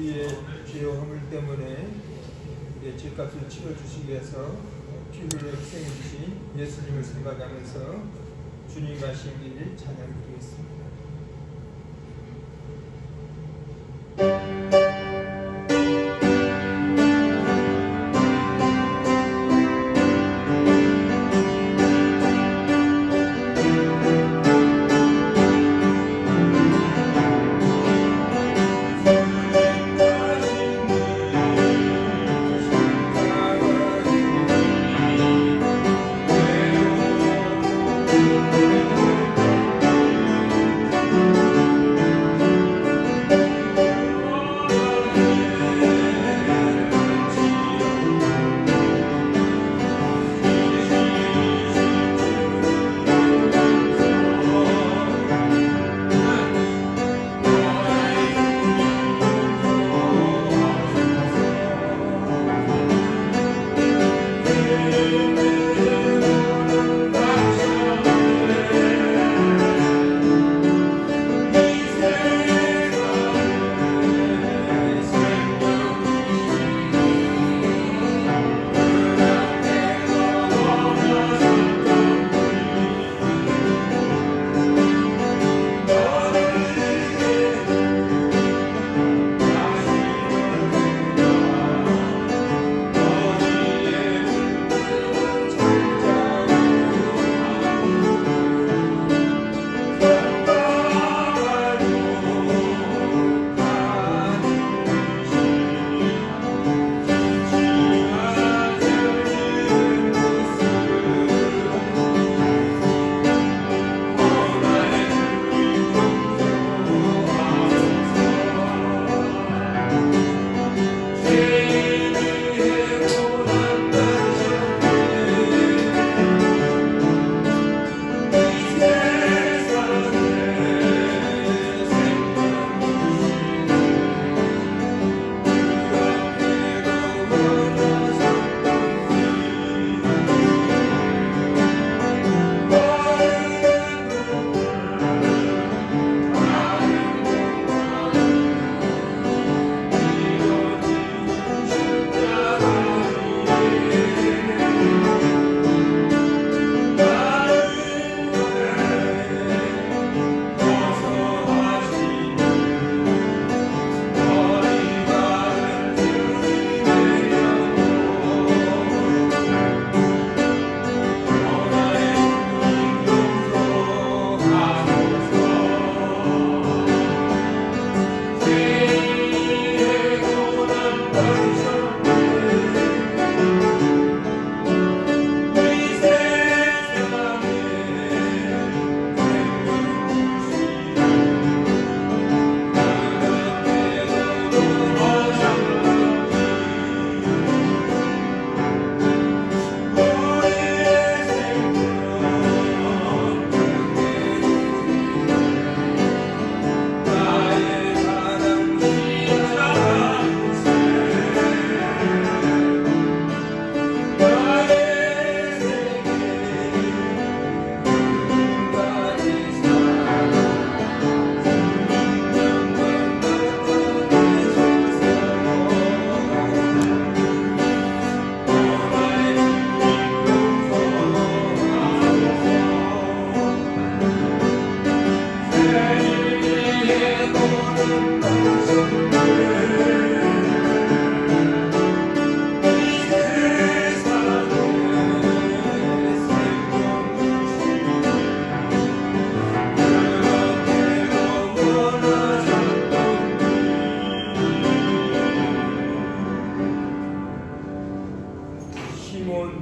우리의 죄와 허물 때문에 우리의 죄값을 치러주시기 위해서 피를 희생해 주신 예수님을 생각하면서 주님과 신기를 찬양드리겠습니다.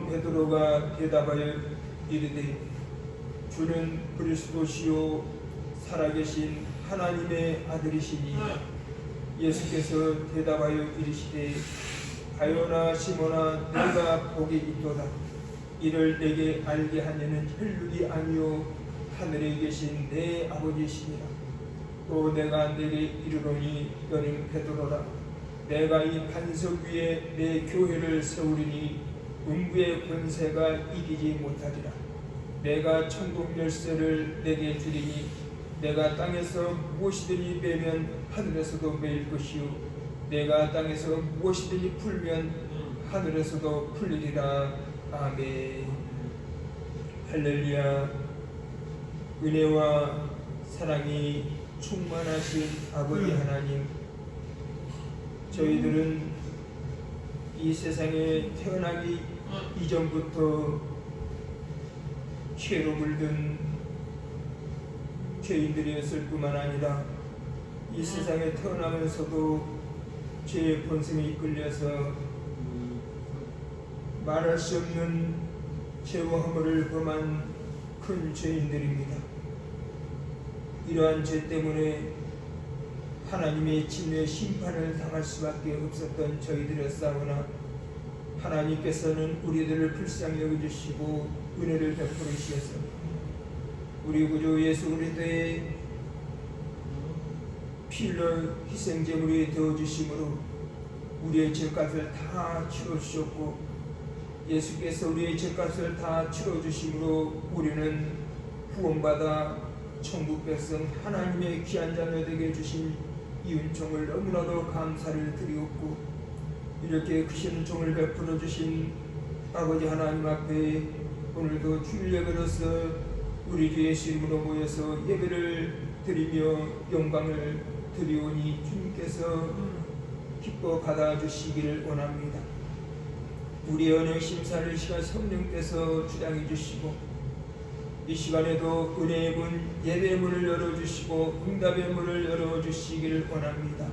베드로가 대답하여 이르되 주는 그리스도시요 살아계신 하나님의 아들이시니 예수께서 대답하여 이르시되 가요나 시몬아 내가 복이 있도다. 이를 내게 알게 하려는 혈육이 아니요 하늘에 계신 내 아버지시니라. 또 내가 내게 이르노니 너는 베드로라. 내가 이 반석 위에 내 교회를 세우리니 음부의 권세가 이기지 못하리라. 내가 천국 열쇠를 내게 주리니 내가 땅에서 무엇이든지 매면 하늘에서도 매일 것이요 내가 땅에서 무엇이든지 풀면 하늘에서도 풀리리라. 아멘. 할렐루야. 은혜와 사랑이 충만하신 아버지 하나님, 저희들은 이 세상에 태어나기 이전부터 죄로 물든 죄인들이었을 뿐만 아니라 이 세상에 태어나면서도 죄의 본성에 이끌려서 말할 수 없는 죄와 허물을 범한 큰 죄인들입니다. 이러한 죄 때문에 하나님의 진노의 심판을 당할 수밖에 없었던 저희들이었사오나 하나님께서는 우리들을 불쌍히 여겨주시고 은혜를 베풀으시어서 우리 구주 예수 그리스도의 피 흘려 희생제물이 되어주심으로 우리의 죄값을 다 치러주셨고, 예수께서 우리의 죄값을 다 치러주심으로 우리는 구원받아 천국 백성 하나님의 귀한 자녀 되게 해주신 이 은총을 너무나도 감사를 드리옵고, 이렇게 크신 은총을 베풀어 주신 아버지 하나님 앞에 오늘도 주일 예배로서 우리 주 예수 이름으로 모여서 예배를 드리며 영광을 드리오니 주님께서 기뻐 받아주시기를 원합니다. 우리의 언약 심사를 시간 성령께서 주장해 주시고, 이 시간에도 은혜의 문, 예배의 문을 열어주시고 응답의 문을 열어주시기를 원합니다.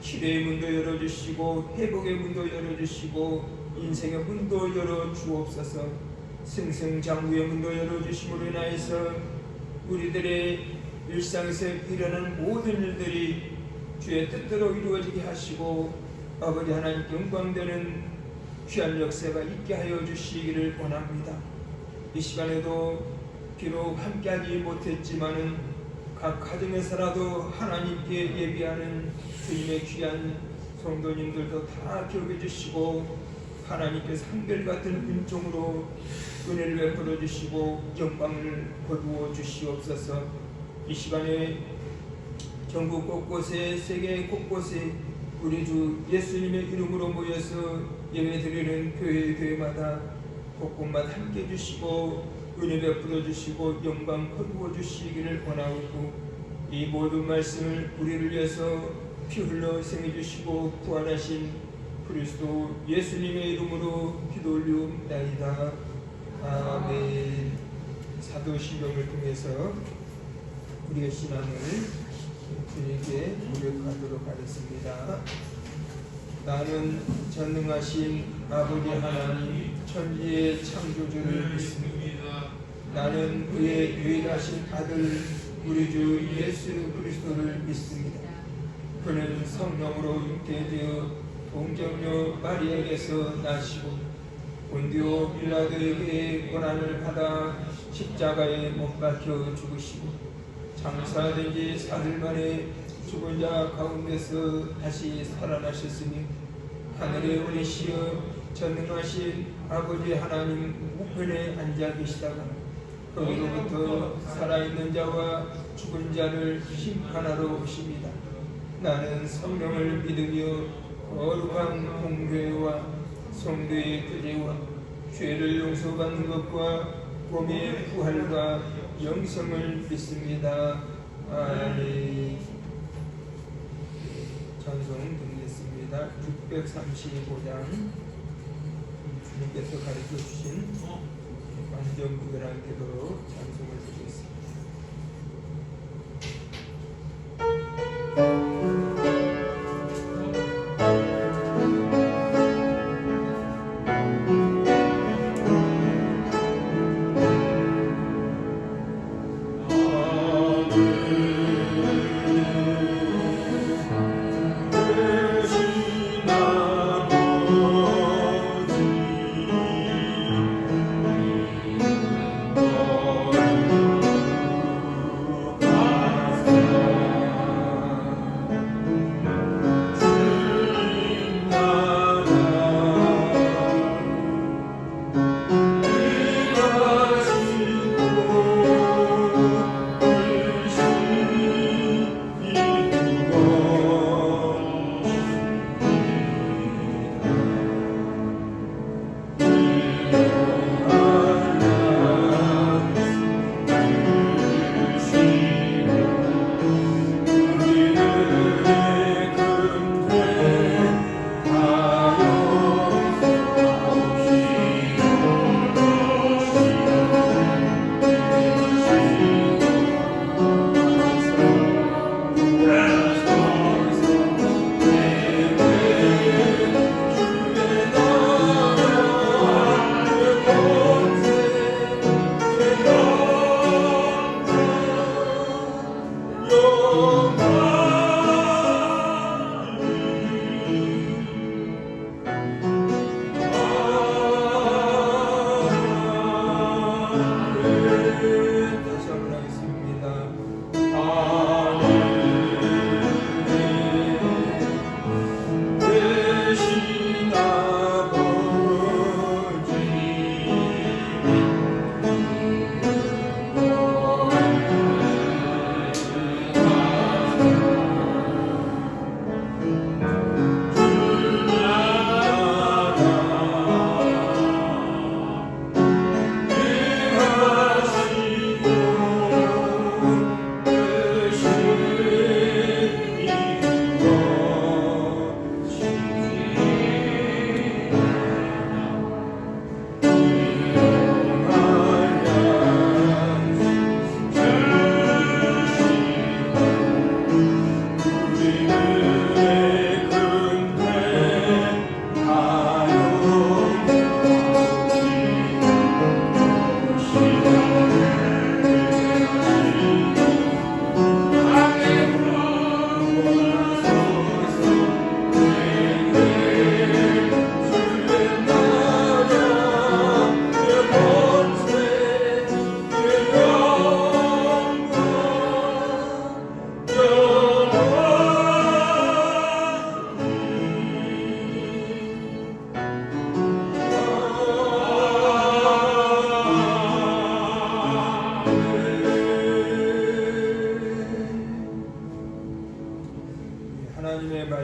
치료의 문도 열어주시고 회복의 문도 열어주시고 인생의 문도 열어주옵소서. 승승장구의 문도 열어주심으로 인하여서 우리들의 일상에서 일어나는 모든 일들이 주의 뜻대로 이루어지게 하시고 아버지 하나님께 영광되는 귀한 역사가 있게 하여 주시기를 원합니다. 이 시간에도 비록 함께하지 못했지만은 각 가정에서라도 하나님께 예비하는 주님의 귀한 성도님들도 다 기억해 주시고 하나님께서 한결같은 은총으로 은혜를 베풀어 주시고 영광을 거두어 주시옵소서. 이 시간에 전국 곳곳에 세계 곳곳에 우리 주 예수님의 이름으로 모여서 예배드리는 교회마다 곳곳마다 함께 해주시고 은혜 베풀어 주시고 영광 거두어 주시기를 원하옵고, 이 모든 말씀을 우리를 위해서 피 흘러 생해 주시고 부활하신 그리스도 예수님의 이름으로 기도 올리옵나이다. 아멘. 사도신경을 통해서 우리의 신앙을 주님께 고백하도록 하겠습니다. 나는 전능하신 아버지 하나님 천지의 창조주를 믿습니다. 나는 그의 유일하신 아들 우리 주 예수 그리스도를 믿습니다. 그는 성령으로 잉태되어 동정녀 마리아에게서 나시고 본디오 빌라도에게 고난을 받아 십자가에 못 박혀 죽으시고 장사된 지 사흘 만에 죽은 자 가운데서 다시 살아나셨으니 하늘에 오르시어 전능하신 아버지 하나님 우편에 앉아 계시다가 거기로부터 살아있는 자와 죽은 자를 심판하러 오십니다. 나는 성령을 믿으며 거룩한 공교회와 성도의 교제와 죄를 용서받는 것과 몸의 부활과 영생을 믿습니다. 아멘. 찬송 드리겠습니다. 635장 주님께서 가르쳐 주신 완전부결한 태도로 찬송을 드리겠습니다. Oh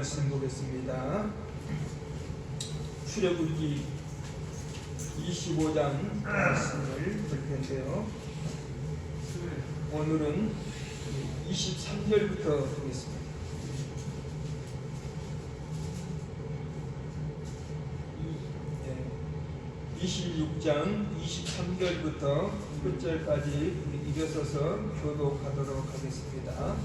말씀 보겠습니다. 출애굽기 25장 말씀을 볼 텐데요. 오늘은 23절부터 보겠습니다. 26장 23절부터 끝절까지 이어서서 교독하도록 하겠습니다.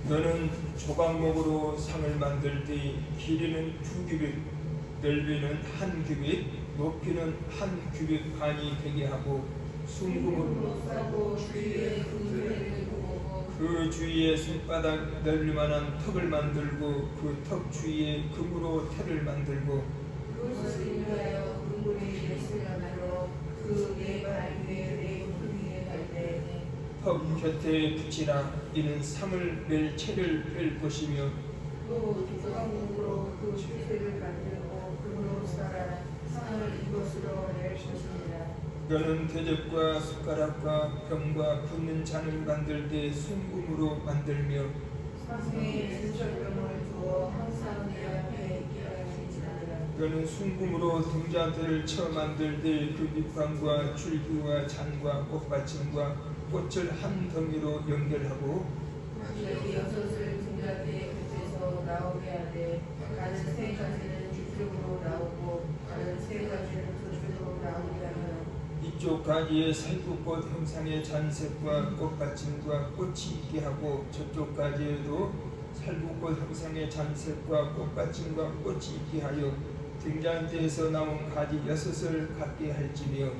너는 조각목으로 상을 만들 때 길이는 2규빗, 넓이는 1규빗, 높이는 1규빗 반이 되게 하고 순금으로 싸고 그 주위에 손바닥 넓이만한 턱을 만들고 그 턱 주위에 금으로 테를 만들고 그것을 인하여 금고리 넷을 만들어 그 네 발 위에 네 위에 갈때 턱 곁에 붙이라. 이는 상을 낼 채를 뺄 것이며 또 조각목으로 그 주체를 만들고 금으로 쌓아 상을 이것으로 낼 것입니다. 너는 대접과 숟가락과 병과 붓는 잔을 만들 때 순금으로 만들며 상에 진철병을 두어 항상 내 앞에 있게 할지니라. 너는 순금으로 등잔대를 쳐 만들 때 그 밑방과 줄기와 잔과 꽃받침과 꽃을 한 덩이로 연결하고 여기 여섯을 등잔대 곁에서 나오게 하되 다른 세 가지는 뒤쪽으로 나오고 다른 세 가지는 저쪽으로 나오게 하며 이쪽 가지에 살구꽃 형상의 잔색과 꽃받침과 꽃이 있게 하고 저쪽 가지에도 살구꽃 형상의 잔색과 꽃받침과 꽃이 있게 하여 등잔대에서 나온 가지 6을 갖게 할지며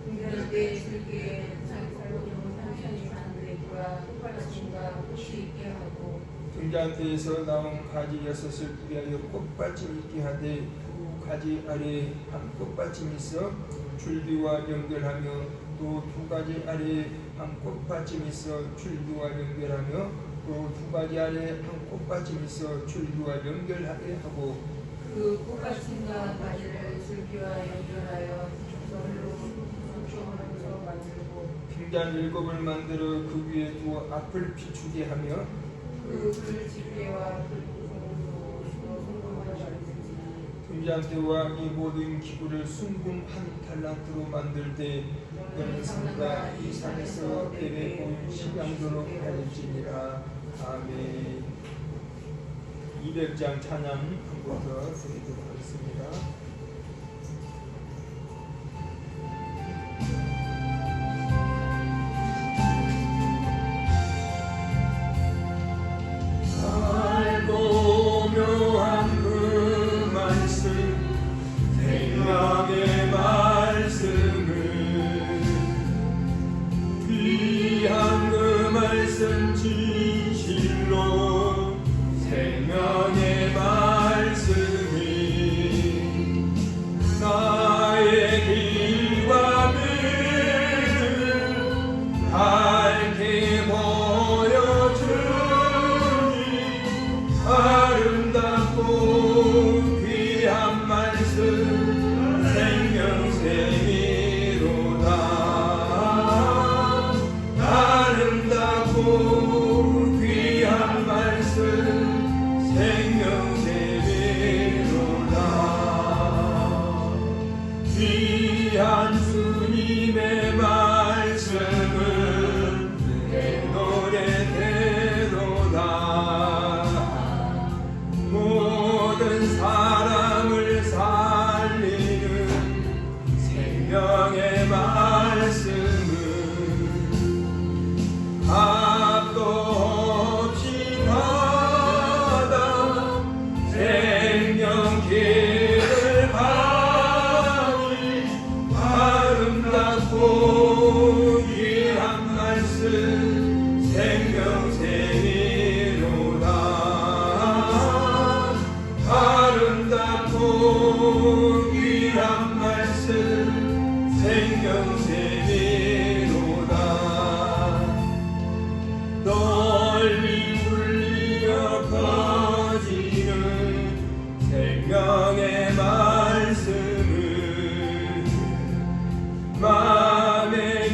등잔대 줄기에 살구꽃 형상의 잔색과 꽃받침과 꽃이 있게 하고 등잔대에서 나온 가지 6을 뿌리하여 꽃받침 있게 하되 두 가지 아래에 한 꽃받침이 있어 줄기와 연결하며 또 두 가지 아래에 한 꽃받침이 있어 줄기와 연결하며 또 두 가지 아래에 한 꽃받침이 있어 줄기와 연결하게 하고 그 꽃받침과 가지를 줄기와 연결하여 절로 소총으로 만들고 등잔 7을 만들어 그 위에 두어 앞을 비추게 하며 그 불집게와 불구성으로 송금을 만들지. 등잔대와 이 모든 기구를 순금 1달란트로 만들 때 너는 상가 이 산에서 내려온 식양도록 할지니라. 아멘. 200장 찬양 한 번 더 드리도록 하겠습니다.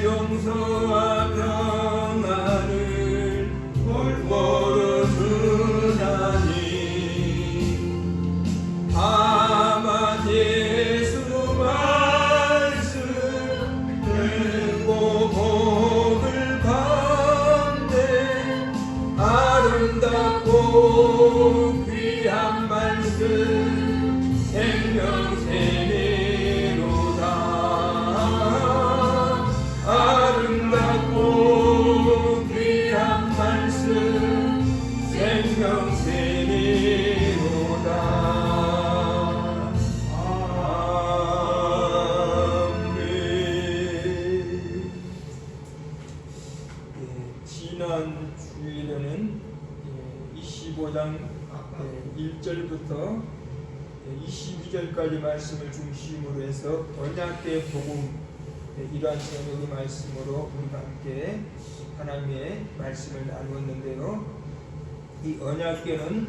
용서와 평안을 골고루 아름답고 귀한 말씀 생명새내로다. 아름답고 귀한 말씀 생명새내로다. 아멘. 지난 주일에는 25장 1절부터 22절까지 말씀을 중심으로 해서 언약궤 복음, 이러한 제목의 말씀으로 우리가 함께 하나님의 말씀을 나누었는데요. 이 언약궤는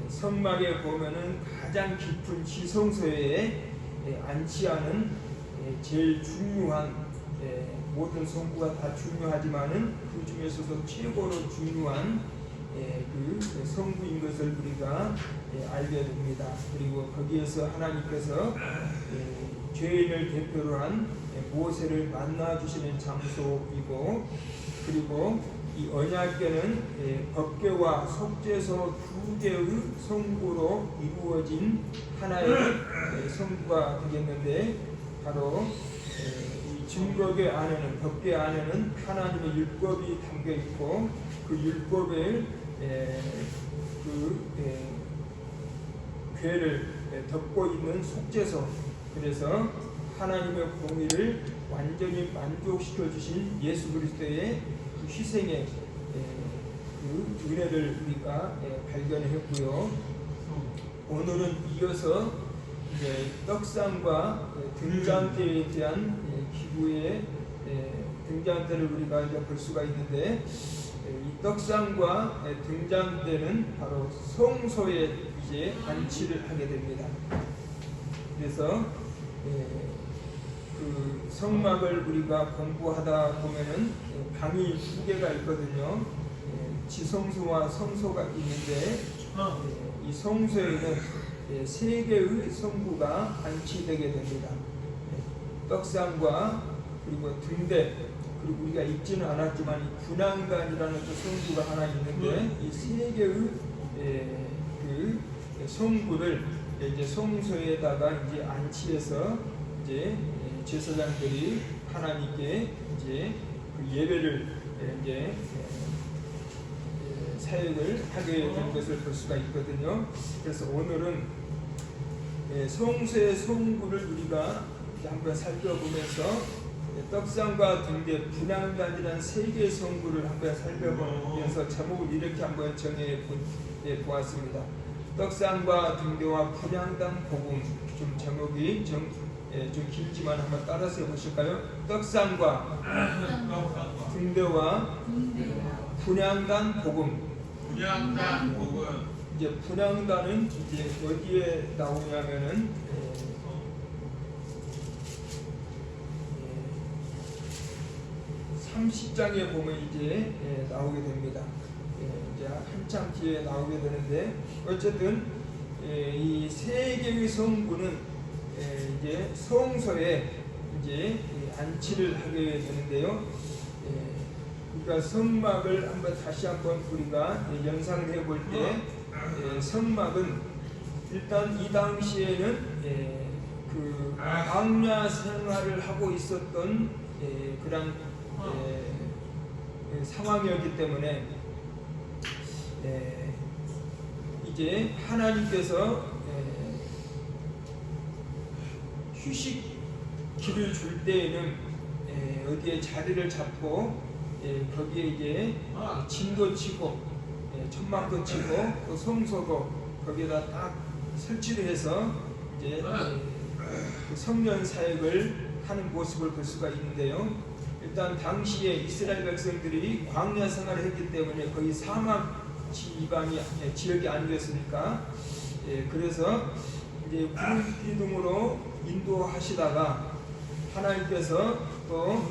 성막에 보면은 가장 깊은 지성소에 안치하는 제일 중요한, 모든 성구가 다 중요하지만은 그 중에서도 최고로 중요한 그 성구인 것을 우리가 알게 됩니다. 그리고 거기에서 하나님께서 죄인을 대표로 한 모세를 만나 주시는 장소이고, 그리고 이 언약궤는 법궤와 속죄소 두 개의 성구로 이루어진 하나의 성구가 되겠는데, 바로 이 증거궤 안에는, 법궤 안에는 하나님의 율법이 담겨 있고, 그 율법을 궤를 덮고 있는 속죄소, 그래서 하나님의 공의를 완전히 만족시켜 주신 예수 그리스도의 그 희생의 그 은혜를 우리가 발견했고요. 오늘은 이어서 이제 떡상과 등잔대에 대한 기부의 등잔대를 우리가 이제 볼 수가 있는데, 이 떡상과 등잔대는 바로 성소에 이제 안치를 하게 됩니다. 그래서 그 성막을 우리가 공부하다 보면은 방이 두 개가 있거든요. 지성소와 성소가 있는데, 이 성소에는 세 개의 성구가 안치되게 됩니다. 떡상과 그리고 등대, 그리고 우리가 읽지는 않았지만 이 분향단이라는 또 성구가 하나 있는데, 이 세 개의 그 성구를 이제 성소에다가 이제 안치해서 이제 제사장들이 하나님께 이제 그 예배를 이제 사역을 하게 된 것을 볼 수가 있거든요. 그래서 오늘은 성소의 성구를 우리가 한번 살펴보면서 떡상과 등대, 분향단이라는 세 개의 성구를 한번 살펴보면서 제목을 이렇게 한번 정해 보았습니다. 떡상과 등대와 분향단 복음. 좀 제목이 좀 길지만 한번 따라서 해보실까요? 떡상과 등대와 분향단 복음. 분향단 복음. 이제 분향단은 이제 어디에 나오냐면은 30장에 보면 이제 나오게 됩니다. 이제 한참 뒤에 나오게 되는데, 어쨌든 이 세 개의 성구는 이제 성소에 이제 안치를 하게 되는데요. 그러니까 성막을 다시 한번 우리가 연상을 해볼 때, 성막은 일단 이 당시에는 그 광야 생활을 하고 있었던 그런 상황이었기 때문에 이제 하나님께서 휴식기를 줄 때에는 어디에 자리를 잡고 거기에 이제 진도 치고 천막도 치고 또 성소도 거기에다 딱 설치를 해서 이제 그 성전 사역을 하는 모습을 볼 수가 있는데요. 일단 당시에 이스라엘 백성들이 광야 생활을 했기 때문에 거의 사막 지역이 아니겠습니까? 그래서 이제 구름 기둥으로 인도하시다가 하나님께서 또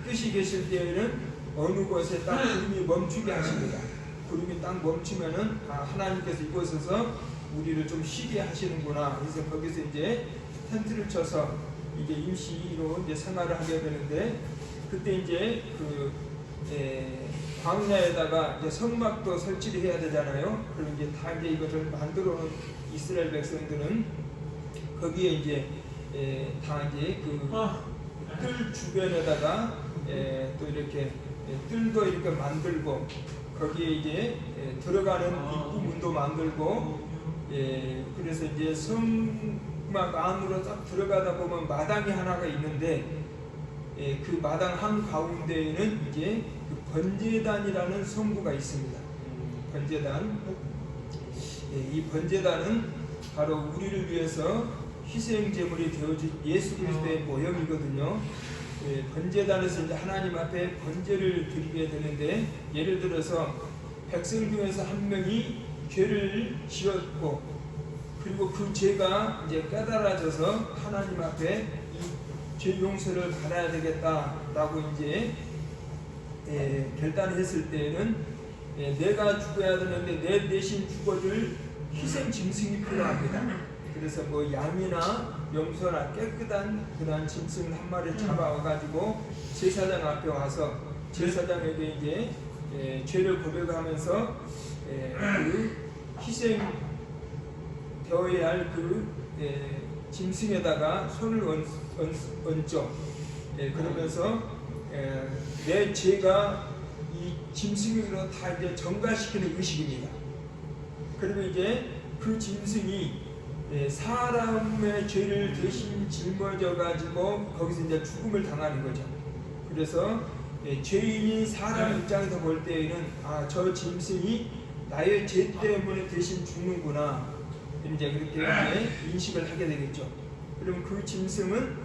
뜻이 계실 때에는 어느 곳에 딱 구름이 멈추게 하십니다. 구름이 딱 멈추면은 하나님께서 이곳에서 우리를 좀 쉬게 하시는구나. 그래서 거기서 이제 텐트를 쳐서 이게 임시로 이제 생활을 하게 되는데, 그때 이제 그 광야에다가 이제 성막도 설치를 해야 되잖아요. 그럼 이제 다 이제 이것을 만들어 놓은 이스라엘 백성들은 거기에 이제 다 이제 그 뜰 주변에다가 또 이렇게 뜰도 이렇게 만들고 거기에 이제 들어가는 입구문도 만들고 그래서 이제 성막 안으로 딱 들어가다 보면 마당이 하나가 있는데 그 마당 한 가운데에는 이제 그 번제단이라는 성구가 있습니다. 번제단. 이 번제단은 바로 우리를 위해서 희생 제물이 되어진 예수 그리스도의 모형이거든요. 번제단에서 이제 하나님 앞에 번제를 드리게 되는데, 예를 들어서 백성 중에서 한 명이 죄를 지었고 그리고 그 죄가 이제 깨달아져서 하나님 앞에 죄 용서를 받아야 되겠다라고 이제 결단을 했을 때에는 내가 죽어야 되는데 내 대신 죽어줄 희생 짐승이 필요합니다. 그래서 뭐 양이나 염소나 깨끗한 그런 짐승 한 마리 잡아와가지고 제사장 앞에 와서 제사장에게 이제 죄를 고백하면서 그 희생 되어야 할 그 짐승에다가 손을 얹죠. 그러면서 내 죄가 이 짐승으로 다 이제 전가시키는 의식입니다. 그리고 이제 그 짐승이 사람의 죄를 대신 짊어져 가지고 거기서 이제 죽음을 당하는 거죠. 그래서 죄인인 사람 입장에서 볼 때에는 저 짐승이 나의 죄 때문에 대신 죽는구나, 이제 그렇게 이제 인식을 하게 되겠죠. 그럼 그 짐승은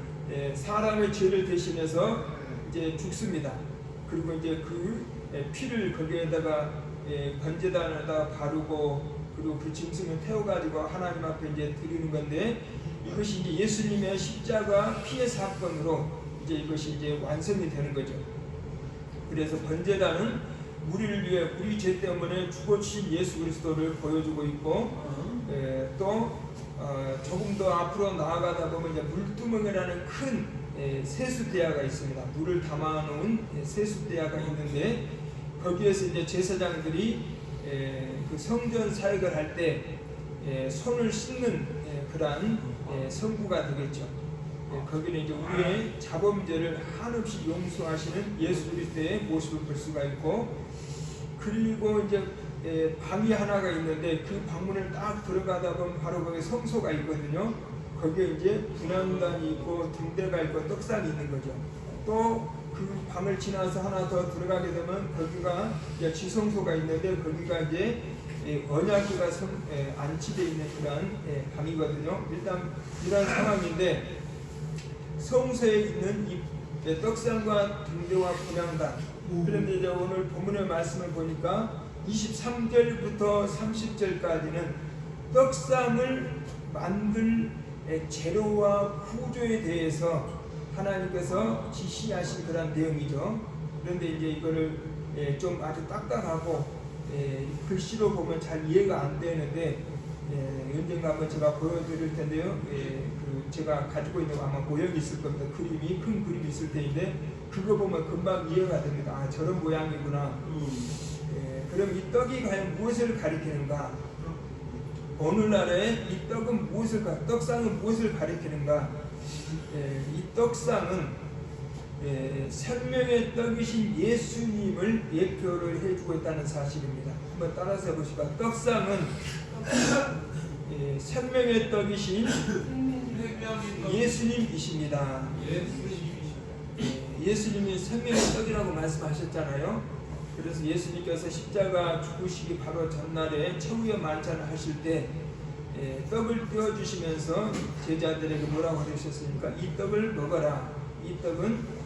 사람의 죄를 대신해서 이제 죽습니다. 그리고 이제 그 피를 거기에다가 번제단에다 바르고 그리고 그 짐승을 태워가지고 하나님 앞에 이제 드리는 건데, 이것이 이제 예수님의 십자가 피의 사건으로 이제 이것이 이제 완성이 되는 거죠. 그래서 번제단은 우리를 위해 우리 죄 때문에 죽어주신 예수 그리스도를 보여주고 있고, 또 조금 더 앞으로 나아가다 보면 이제 물두멍이라는 큰 세수대야가 있습니다. 물을 담아놓은 세수대야가 있는데, 거기에서 이제 제사장들이 그 성전 사역을 할 때 손을 씻는 그러한 성구가 되겠죠. 거기는 이제 우리의 자범죄를 한없이 용서하시는 예수 그리스도의 모습을 볼 수가 있고, 그리고 이제 방이 하나가 있는데 그 방문을 딱 들어가다 보면 바로 거기 성소가 있거든요. 거기에 이제 분향단이 있고 등대가 있고 떡상이 있는 거죠. 또 그 방을 지나서 하나 더 들어가게 되면 거기가 이제 지성소가 있는데 거기가 이제 언약궤가 안치되어 있는 그런 방이거든요. 일단 이런 상황인데, 성소에 있는 이 떡상과 등대와 분향단, 그런데 이제 오늘 본문의 말씀을 보니까 23절부터 30절까지는 떡상을 만들 재료와 구조에 대해서 하나님께서 지시하신 그런 내용이죠. 그런데 이제 이거를 좀 아주 딱딱하고 글씨로 보면 잘 이해가 안 되는데 언젠가 한번 제가 보여드릴 텐데요. 그 제가 가지고 있는 아마 모형이 있을 겁니다. 그림이, 큰 그림이 있을 텐데 그거 보면 금방 이해가 됩니다. 저런 모양이구나. 그럼 이 떡이 과연 무엇을 가리키는가? 오늘날에 이 떡은 떡상은 무엇을 가리키는가? 이 떡상은 생명의 떡이신 예수님을 예표를 해주고 있다는 사실입니다. 한번 따라서 해보시죠. 떡상은 생명의 떡이신 예수님이십니다. 예수님이 생명의 떡이라고 말씀하셨잖아요. 그래서 예수님께서 십자가 죽으시기 바로 전날에 최후의 만찬을 하실 때 떡을 떼어주시면서 제자들에게 뭐라고 하셨습니까? 이 떡을 먹어라. 이 떡은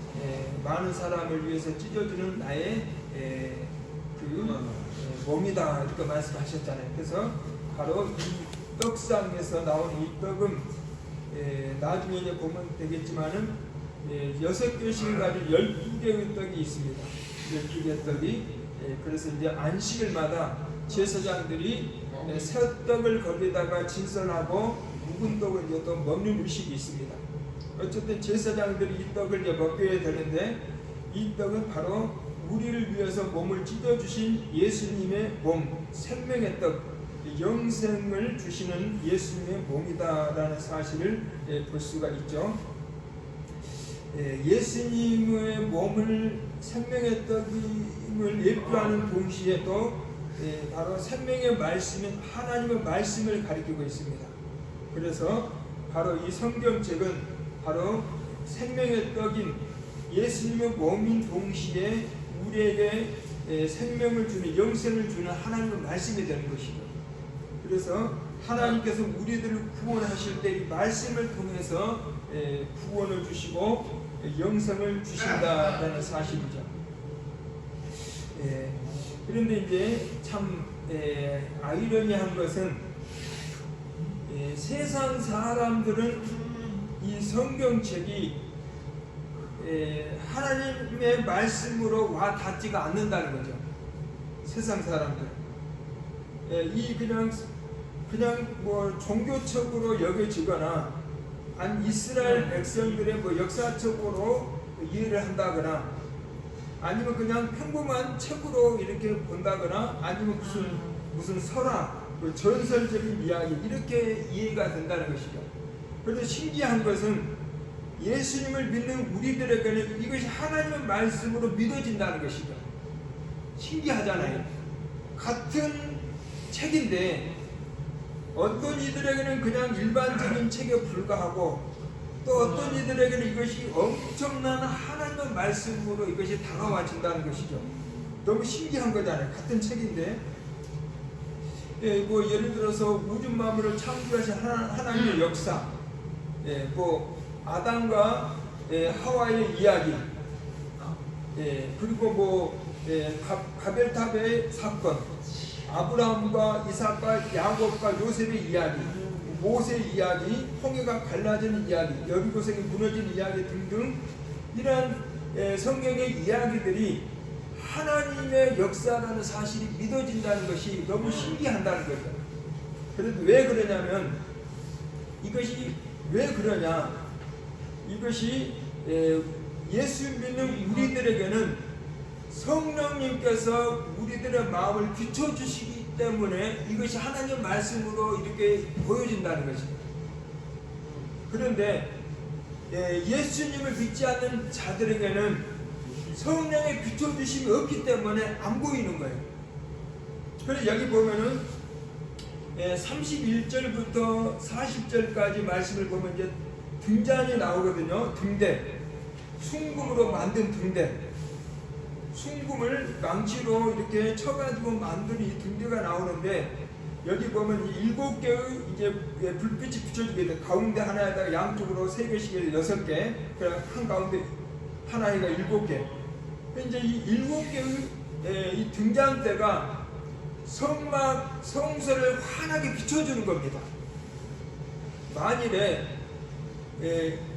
많은 사람을 위해서 찢어주는 나의 몸이다, 이렇게 말씀하셨잖아요. 그래서 바로 이 떡상에서 나온 이 떡은 나중에 이제 보면 되겠지만은 6개씩 가지고 12개의 떡이 있습니다. 12개 떡이. 그래서 이제 안식일마다 제사장들이 새 떡을 거기다가 진설하고 묵은 떡을 이제 또 먹는 의식이 있습니다. 어쨌든 제사장들이 이 떡을 이제 먹게 되는데, 이 떡은 바로 우리를 위해서 몸을 찢어주신 예수님의 몸, 생명의 떡, 영생을 주시는 예수님의 몸이다라는 사실을 볼 수가 있죠. 예수님의 몸을 생명의 떡임을 예표하는 동시에 또 바로 생명의 말씀인 하나님의 말씀을 가리키고 있습니다. 그래서 바로 이 성경책은 바로 생명의 떡인 예수님의 몸인 동시에 우리에게 생명을 주는, 영생을 주는 하나님의 말씀이 되는 것이죠. 그래서 하나님께서 우리들을 구원하실 때 이 말씀을 통해서 구원을 주시고 영생을 주신다라는 사실이죠. 그런데 이제 참 아이러니한 것은 세상 사람들은 이 성경책이 하나님의 말씀으로 와 닿지가 않는다는 거죠. 세상 사람들. 이 그냥 뭐 종교적으로 여겨지거나 아니 이스라엘 백성들의 뭐 역사적으로 이해를 한다거나 아니면 그냥 평범한 책으로 이렇게 본다거나 아니면 무슨 설화, 전설적인 이야기 이렇게 이해가 된다는 것이죠. 그런데 신기한 것은 예수님을 믿는 우리들에게는 이것이 하나님의 말씀으로 믿어진다는 것이죠. 신기하잖아요. 같은 책인데 어떤 이들에게는 그냥 일반적인 책에 불과하고 또 어떤 이들에게는 이것이 엄청난 하나님의 말씀으로 이것이 다가와진다는 것이죠. 너무 신기한 거잖아요. 같은 책인데 뭐 예를 들어서 우주 만물을 창조하신 하나님의 역사, 뭐 아담과 하와의 이야기, 그리고 뭐 바벨탑의 사건, 아브라함과 이삭과 야곱과 요셉의 이야기, 모세의 이야기, 홍해가 갈라지는 이야기, 여리고성이 무너진 이야기 등등 이러한 성경의 이야기들이 하나님의 역사라는 사실이 믿어진다는 것이 너무 신기한다는 거죠. 그런데 왜 그러냐면 이것이 왜 그러냐? 이것이 예수 믿는 우리들에게는 성령님께서 우리들의 마음을 비춰주시기 때문에 이것이 하나님의 말씀으로 이렇게 보여진다는 것입니다. 그런데 예수님을 믿지 않는 자들에게는 성령의 비춰주심이 없기 때문에 안 보이는 거예요. 그래서 여기 보면은 31절부터 40절까지 말씀을 보면 이제 등잔이 나오거든요. 등대, 순금으로 만든 등대, 순금을 망치로 이렇게 쳐가지고 만든 이 등대가 나오는데 여기 보면 7개의 이제 불빛이 비춰지게 돼. 가운데 하나에다가 양쪽으로 3개씩 6개, 그냥 한 가운데 하나에가 7개. 이제 이 7개의 이 등잔대가 성소를 환하게 비춰주는 겁니다. 만일에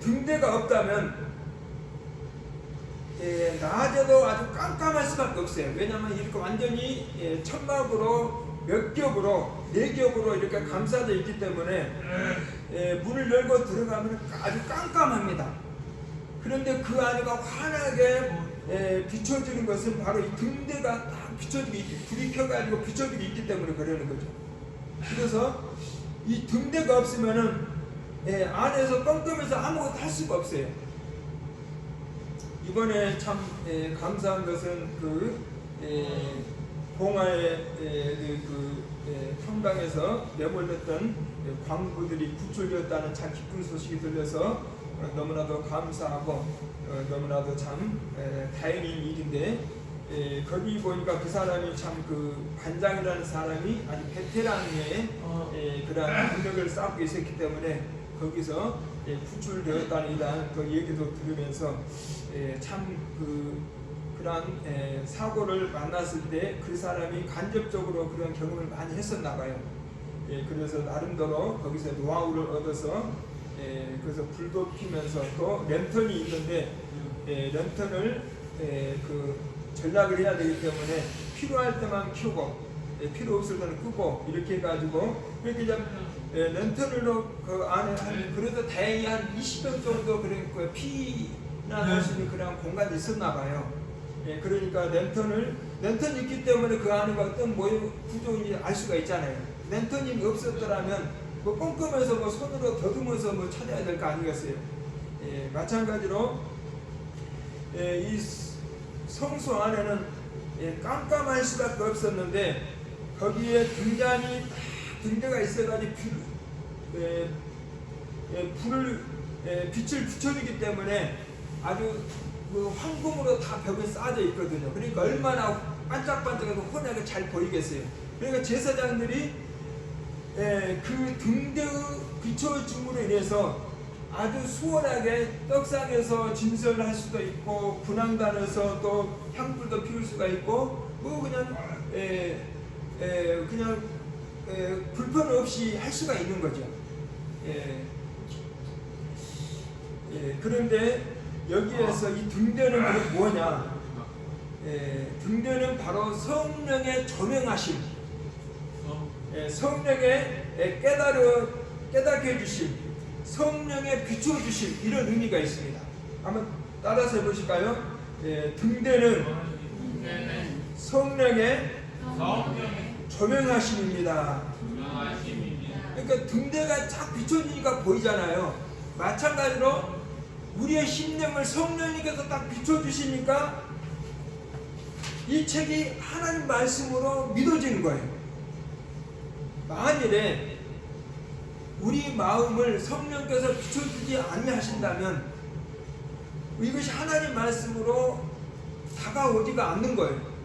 등대가 없다면 낮에도 아주 깜깜할 수밖에 없어요. 왜냐하면 이렇게 완전히 천막으로 몇 겹으로 4겹으로 이렇게 감싸져 있기 때문에 문을 열고 들어가면 아주 깜깜합니다. 그런데 그 안에가 환하게 비춰지는 것은 바로 이 등대가 딱 비춰지고 불이 켜가지고 비춰지고 있기 때문에 그러는 거죠. 그래서 이 등대가 없으면은 안에서 깜깜해서 아무것도 할 수가 없어요. 이번에 참 감사한 것은 봉화의 평강에서 내몰렸던 광부들이 구출되었다는 참 기쁜 소식이 들려서 너무나도 감사하고 너무나도 참 다행인 일인데 거기 보니까 그 사람이 참 반장이라는 사람이 아주 베테랑의 그런 능력을 쌓고 있었기 때문에 거기서 구출되었다는 이런 그 얘기도 들으면서 참 그런 사고를 만났을 때 그 사람이 간접적으로 그런 경험을 많이 했었나 봐요. 그래서 나름대로 거기서 노하우를 얻어서 그래서 불도 피면서 또 랜턴이 있는데 랜턴을 전략을 해야 되기 때문에 필요할 때만 켜고 필요 없을 때는 끄고 이렇게 해가지고 이렇게 랜턴으로 그 안에 그래도 다행히 한 20명 정도 그런 피난할 수 있는 그런 공간이 있었나 봐요. 그러니까 랜턴이 있기 때문에 그 안에 어떤 모형 구조인지 알 수가 있잖아요. 랜턴이 없었더라면 뭐 꼼꼼해서 뭐 손으로 더듬어서 뭐 찾아야 될 거 아니겠어요. 마찬가지로 이 성소 안에는 깜깜할 수밖에 없었는데 거기에 등대가 있어가지고 빛을 비춰주기 때문에 아주 그 황금으로 다 벽에 쌓여져 있거든요. 그러니까 얼마나 반짝반짝해서 환하게 잘 보이겠어요. 그러니까 제사장들이 그 등대의 비춰줌으로 인해서 아주 수월하게 떡상에서 진설을 할 수도 있고 분향단에서 또 향불도 피울 수가 있고 뭐 그냥 불편 없이 할 수가 있는 거죠. 그런데 여기에서 이 등대는 바로 뭐냐? 등대는 바로 성령의 조명하심, 성령의 깨닫게 해주심, 성령의 비춰주심, 이런 의미가 있습니다. 한번 따라서 해보실까요? 등대는 성령의 조명하심입니다. 그러니까 등대가 쫙 비춰지니까 보이잖아요. 마찬가지로 우리의 심령을 성령님께서 딱 비춰주시니까 이 책이 하나님 말씀으로 믿어지는 거예요. 만일에 우리 마음을 성령께서 비춰주지 아니하신다면 이것이 하나님 말씀으로 다가오지가 않는 거예요.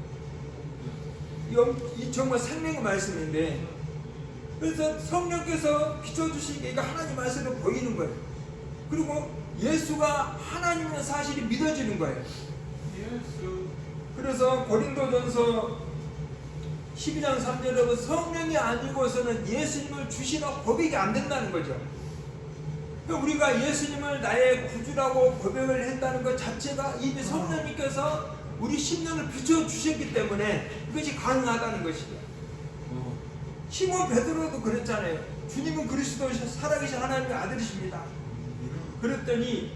이 정말 생명의 말씀인데, 그래서 성령께서 비춰주시니까 이거 하나님 말씀으로 보이는 거예요. 그리고 예수가 하나님의 사실이 믿어지는 거예요. 그래서 고린도전서 12장 3절에 성령이 아니고서는 예수님을 주시라 고백이 안 된다는 거죠. 그러니까 우리가 예수님을 나의 구주라고 고백을 했다는 것 자체가 이미 성령님께서 우리 심령을 비춰주셨기 때문에 이것이 가능하다는 것이죠. 시몬 베드로도 그랬잖아요. 주님은 그리스도 살아계신 하나님의 아들이십니다. 그랬더니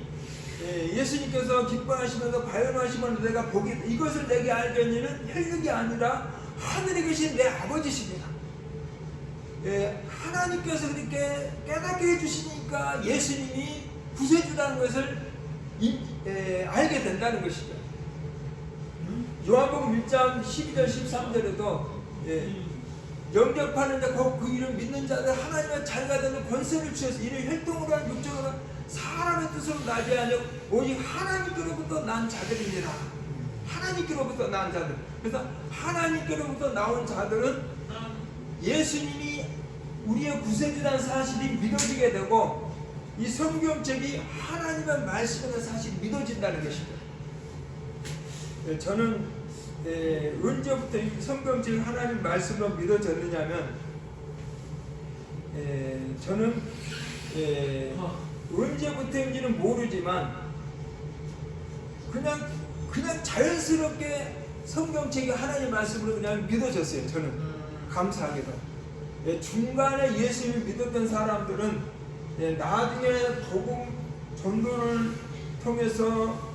예수님께서 기뻐하시면서 바요하시면서 내가 보겠다. 이것을 내게 알겠니는 혈육이 아니라 하늘에 계신 내 아버지십니다. 하나님께서 그렇게 깨닫게 해주시니까 예수님이 구세주라는 것을 알게 된다는 것이죠. 요한복음 1장 12절 13절에도 영접하는 자 곧 그 이름 믿는 자들 하나님의 자녀가 되는 권세를 주셔서 이를 혈통으로 한 육적으로 사람의 뜻으로 나지 아니하고 오직 하나님께로부터 난 자들이니라. 하나님께로부터 난 자들. 그래서 하나님께로부터 나온 자들은 예수님이 우리의 구세주라는 사실이 믿어지게 되고 이 성경책이 하나님의 말씀이라는 사실이 믿어진다는 것입니다. 저는 언제부터 이 성경책이 하나님 말씀으로 믿어졌느냐면 저는 언제부터인지는 모르지만 그냥 자연스럽게 성경책이 하나님 말씀으로 그냥 믿어졌어요. 저는 감사하게도. 중간에 예수님을 믿었던 사람들은 나중에 복음 전도를 통해서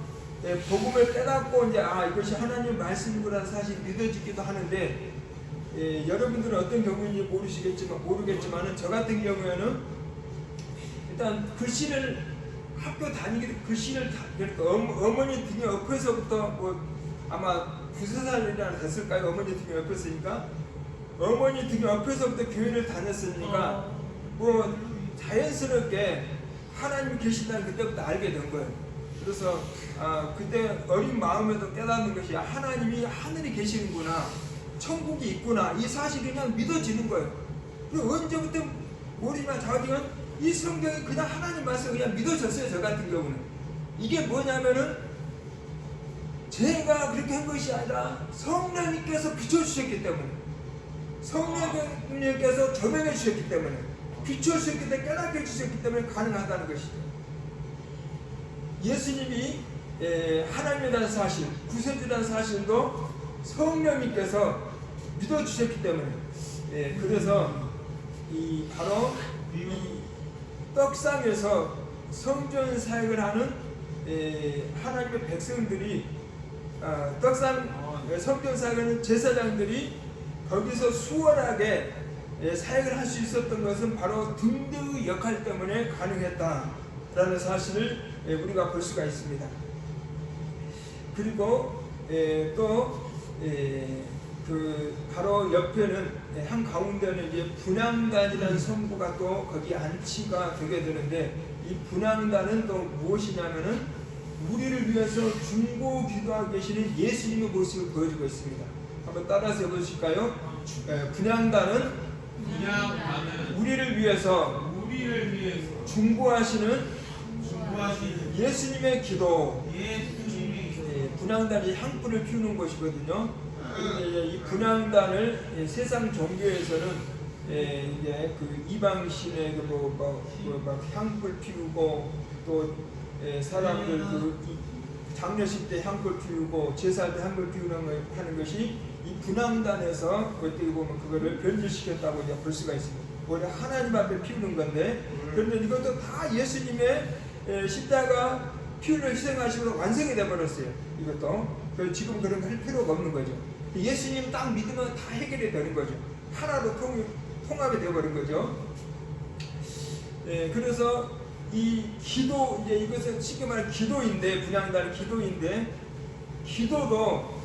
복음을 깨닫고 이제 이것이 하나님 말씀이라는 사실이 믿어지기도 하는데 여러분들은 어떤 경우인지 모르겠지만은 저 같은 경우에는 일단 글씨를 학교 다니기도 글씨를 그러니까 어머니 등에 엎어서부터 뭐 아마 9살이나 됐을까요? 어머니 등에 엎었으니까 어머니 등에 엎어서부터 교회를 다녔으니까 뭐 자연스럽게 하나님이 계신다는 그때부터 알게 된 거예요. 그래서 그때 어린 마음에도 깨닫는 것이 하나님이 하늘에 계시는구나, 천국이 있구나, 이 사실이 그냥 믿어지는 거예요. 그리고 언제부터 모르지만 자기는 이 성경이 그냥 하나님 말씀 그냥 믿어졌어요. 저 같은 경우는 이게 뭐냐면은 제가 그렇게 한 것이 아니라 성령님께서 비춰주셨기 때문에, 성령님께서 조명해 주셨기 때문에, 비춰주셨기 때문에, 깨닫게 해주셨기 때문에 가능하다는 것이죠. 예수님이 하나님이라는 사실, 구세주라는 사실도 성령님께서 믿어주셨기 때문에 그래서 바로 이 떡상에서 성전 사역을 하는 하나님의 백성들이 떡상 성전사역하는 제사장들이 거기서 수월하게 사역을 할 수 있었던 것은 바로 등대의 역할 때문에 가능했다라는 사실을 우리가 볼 수가 있습니다. 그리고 또 그 바로 옆에는 한 가운데는 이제 분향단이라는 성부가 또 거기 안치가 되게 되는데, 이 분향단은 또 무엇이냐면은 우리를 위해서 중보 기도하고 계시는 예수님의 모습을 보여주고 있습니다. 한번 따라서 해보실까요? 분향단은 우리를 위해서 중보하시는 예수님의 기도. 분향단이 향불을 피우는 것이거든요. 이 분향단을 세상 종교에서는 이제 그 이방신의 향불 피우고 또 사람들 그 장례식 때 향불 피우고 제사할 때 향불 피우는 걸 하는 것이 이 분향단에서 어떻게 보면 그거를 변질시켰다고 이제 볼 수가 있습니다. 원래 하나님 앞에 피우는 건데, 그런데 이것도 다 예수님의 십자가 피를 희생하시고 완성이 되어버렸어요. 이것도. 그래서 지금 그런 거 할 필요가 없는 거죠. 예수님 딱 믿으면 다 해결이 되는 거죠. 하나로 통합이 되어버린 거죠. 그래서 이 기도, 이제 이것은 쉽게 말하면 기도인데, 분향단은 기도인데, 기도도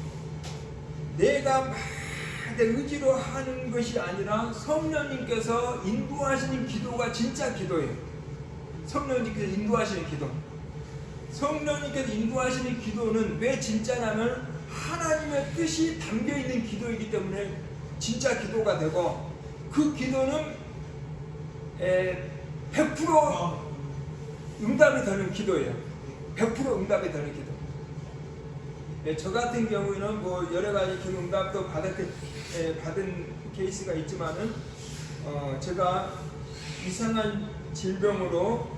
내가 막 내 의지로 하는 것이 아니라 성령님께서 인도하시는 기도가 진짜 기도예요. 성령님께서 인도하시는 기도. 성령님께서 인도하시는 기도는 왜 진짜냐면 하나님의 뜻이 담겨있는 기도이기 때문에 진짜 기도가 되고, 그 기도는 100% 응답이 되는 기도예요. 100% 응답이 되는 기도. 저 같은 경우에는 뭐 여러 가지 그 응답도 받은 케이스가 있지만은 제가 이상한 질병으로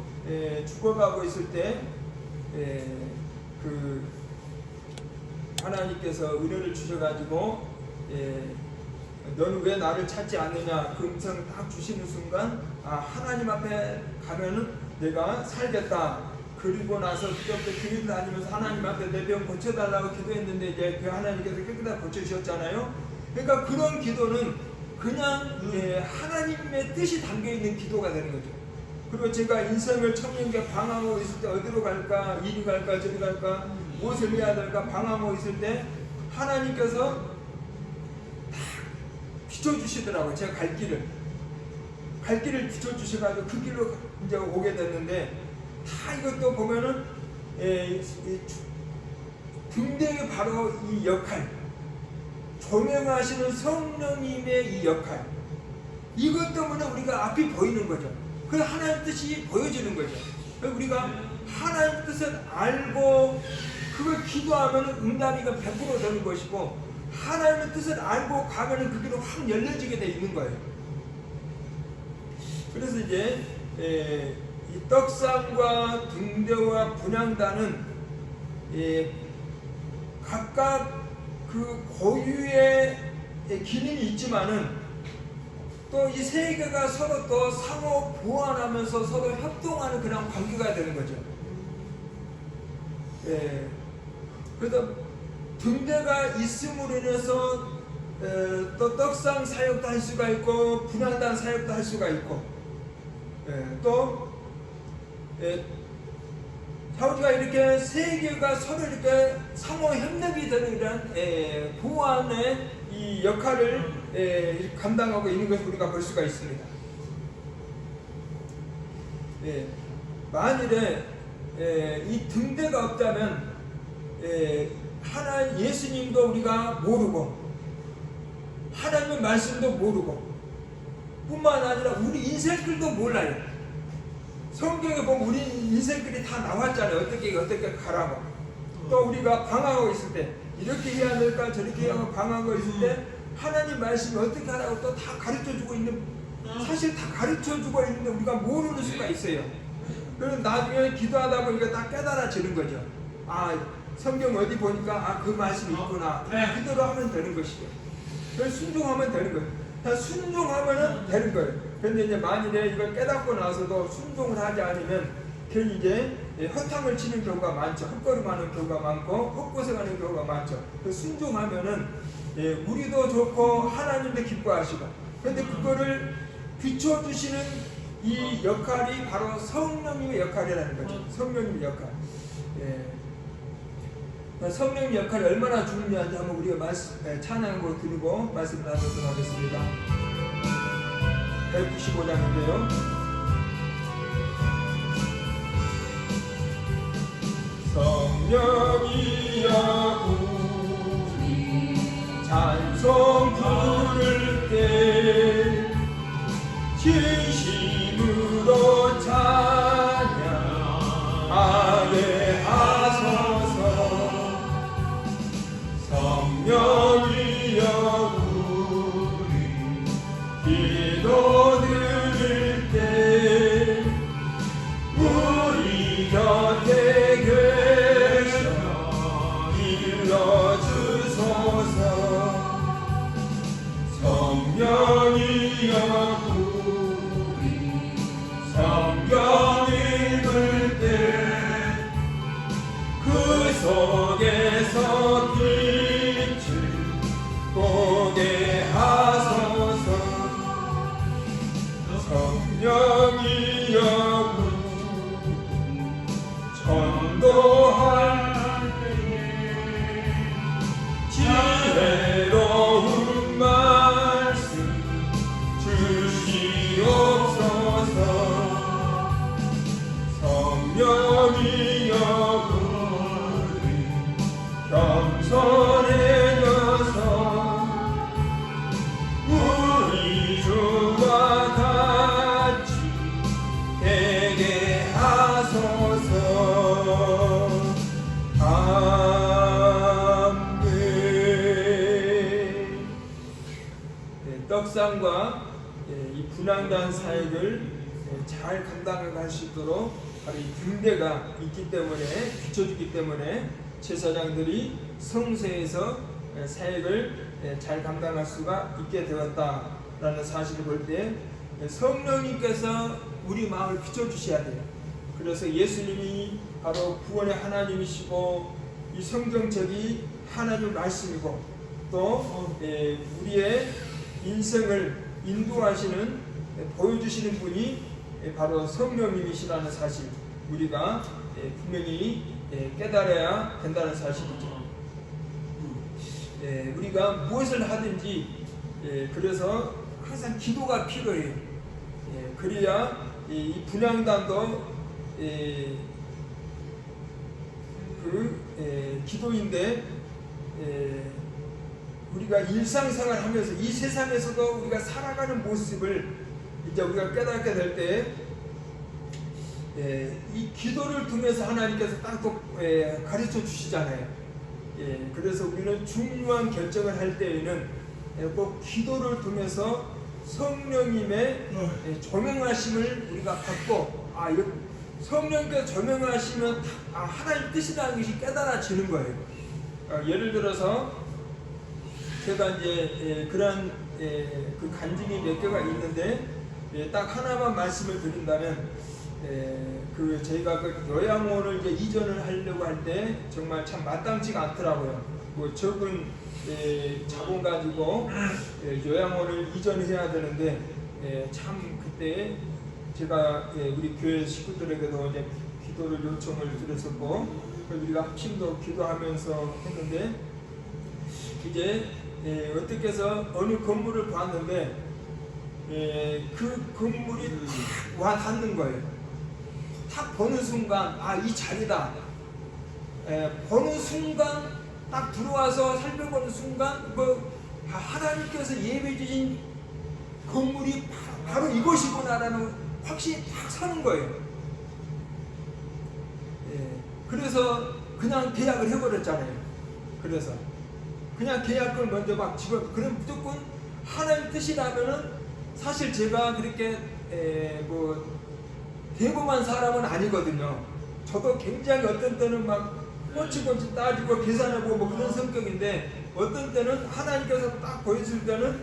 죽어가고 있을 때 그 하나님께서 은혜를 주셔가지고 너는 왜 나를 찾지 않느냐 그 음성 딱 주시는 순간, 하나님 앞에 가면은 내가 살겠다. 그리고 나서 그때부터 교회를 다니면서 하나님 앞에 내 병 고쳐달라고 기도했는데 이제 그 하나님께서 깨끗하게 고쳐주셨잖아요. 그러니까 그런 기도는 그냥 하나님의 뜻이 담겨있는 기도가 되는 거죠. 그리고 제가 인생을 청년기에 방황하고 있을 때 어디로 갈까, 이리 갈까, 저리 갈까, 무엇을 해야 될까 방황하고 있을 때 하나님께서 다 비춰주시더라고요. 제가 갈 길을 비춰주셔가지고 그 길로 이제 오게 됐는데, 다 이것도 보면은 등대의 바로 이 역할, 조명하시는 성령님의 이 역할, 이것 때문에 우리가 앞이 보이는 거죠. 그 하나님 뜻이 보여지는 거죠. 우리가 하나님 뜻을 알고 그걸 기도하면 응답이가 100% 되는 것이고, 하나님의 뜻을 알고 가면 그 길로 확 열려지게 돼 있는 거예요. 그래서 이제 이 떡상과 등대와 분향단은 각각 그 고유의 기능이 있지만은 또 이 세 개가 서로 또 상호 보완하면서 서로 협동하는 그런 관계가 되는 거죠. 그래서 등대가 있음으로 인해서 또 떡상 사역도 할 수가 있고 분향단 사역도 할 수가 있고, 또 우리가 이렇게 세 개가 서로 이렇게 상호 협력이 되는 이런 보완의 이 역할을 감당하고 있는 것을 우리가 볼 수가 있습니다. 만일에 이 등대가 없다면 하나님 예수님도 우리가 모르고 하나님의 말씀도 모르고 뿐만 아니라 우리 인생길도 몰라요. 성경에 보면 우리 인생길이 다 나왔잖아요. 어떻게 가라고. 또 우리가 방황하고 있을 때 이렇게 해야 될까 저렇게 해야 하고 방황하고 있을 때 하나님 말씀이 어떻게 하라고 또 다 가르쳐주고 있는, 사실 다 가르쳐주고 있는데 우리가 모르는 수가 있어요. 그럼 나중에 기도하다 보니까 다 깨달아지는 거죠. 성경 어디 보니까 그 말씀이 있구나. 그대로 하면 되는 것이죠. 그래서 순종하면 되는 거예요. 다 순종하면 되는 거예요. 그런데 이제 만일에 이걸 깨닫고 나서도 순종을 하지 않으면 괜히 이제 헛탕을 치는 경우가 많죠. 헛걸음하는 경우가 많고 헛고생하는 경우가 많죠. 그 순종하면은 우리도 좋고 하나님도 기뻐하시고, 그런데 그거를 비춰주시는 이 역할이 바로 성령님의 역할이라는 거죠. 성령님의 역할. 성령의 역할이 얼마나 중요한지 한번 우리가 찬양으로 드리고 말씀 나누도록 하겠습니다. 195장인데요. 성령이여 우리 찬송 부를 때 진심으로 찬양하게 하소서. 성령이여 우리 기도 드릴 때 우리 곁에 계셔 일러주소서. 성령이여 우리 성경 읽을 때 그 속에서 빛을 보게 하소서. 성령이여 전도할 때에 지혜로운 말씀 주시옵소서. 성령이여 겸손해져서 우리 주와 같이 되게 하소서. 아멘. 떡상과 이 분향단 사역을 잘 감당할 수 있도록 바로 이 등대가 있기 때문에, 비춰주기 때문에 제사장들이 성소에서 사역을 잘 감당할 수가 있게 되었다라는 사실을 볼 때 성령님께서 우리 마음을 비춰주셔야 돼요. 그래서 예수님이 바로 구원의 하나님이시고 이 성경책이 하나님 말씀이고 또 우리의 인생을 인도하시는, 보여주시는 분이 바로 성령님이시라는 사실, 우리가 분명히 깨달아야 된다는 사실이죠. 우리가 무엇을 하든지 그래서 항상 기도가 필요해요. 그래야 이 분향단도 기도인데 우리가 일상생활 하면서 이 세상에서도 우리가 살아가는 모습을 이제 우리가 깨닫게 될 때 이 기도를 통해서 하나님께서 딱 또 가르쳐 주시잖아요. 그래서 우리는 중요한 결정을 할 때에는 꼭 기도를 통해서 성령님의 조명하심을 우리가 받고, 이거 성령께서 조명하시면 하나님 뜻이라는 것이 깨달아지는 거예요. 예를 들어서 제가 이제 그런 그 간증이 몇 개가 있는데 딱 하나만 말씀을 드린다면, 저희가 그 요양원을 이제 이전을 하려고 할 때 정말 참 마땅치가 않더라고요. 뭐 적은 자본 가지고 요양원을 이전해야 되는데 참 그때 제가 우리 교회 식구들에게도 이제 기도를 요청을 드렸었고, 우리가 합심도 기도하면서 했는데 이제 어떻게 해서 어느 건물을 봤는데 그 건물이 탁 와 닿는 거예요. 딱 보는 순간 이 자리다. 보는 순간 딱 들어와서 살펴보는 순간 하나님께서 예배 주신 건물이 바로 이것이구나라는 확신이 딱 서는 거예요. 그래서 그냥 계약을 해버렸잖아요. 그래서 그냥 계약을 먼저 막 집어, 그럼 무조건 하나님 뜻이라면은 사실 제가 그렇게 대범한 사람은 아니거든요. 저도 굉장히 어떤 때는 막 꼰치꼰치 따지고 계산하고 뭐 그런 성격인데, 어떤 때는 하나님께서 딱 보여줄 때는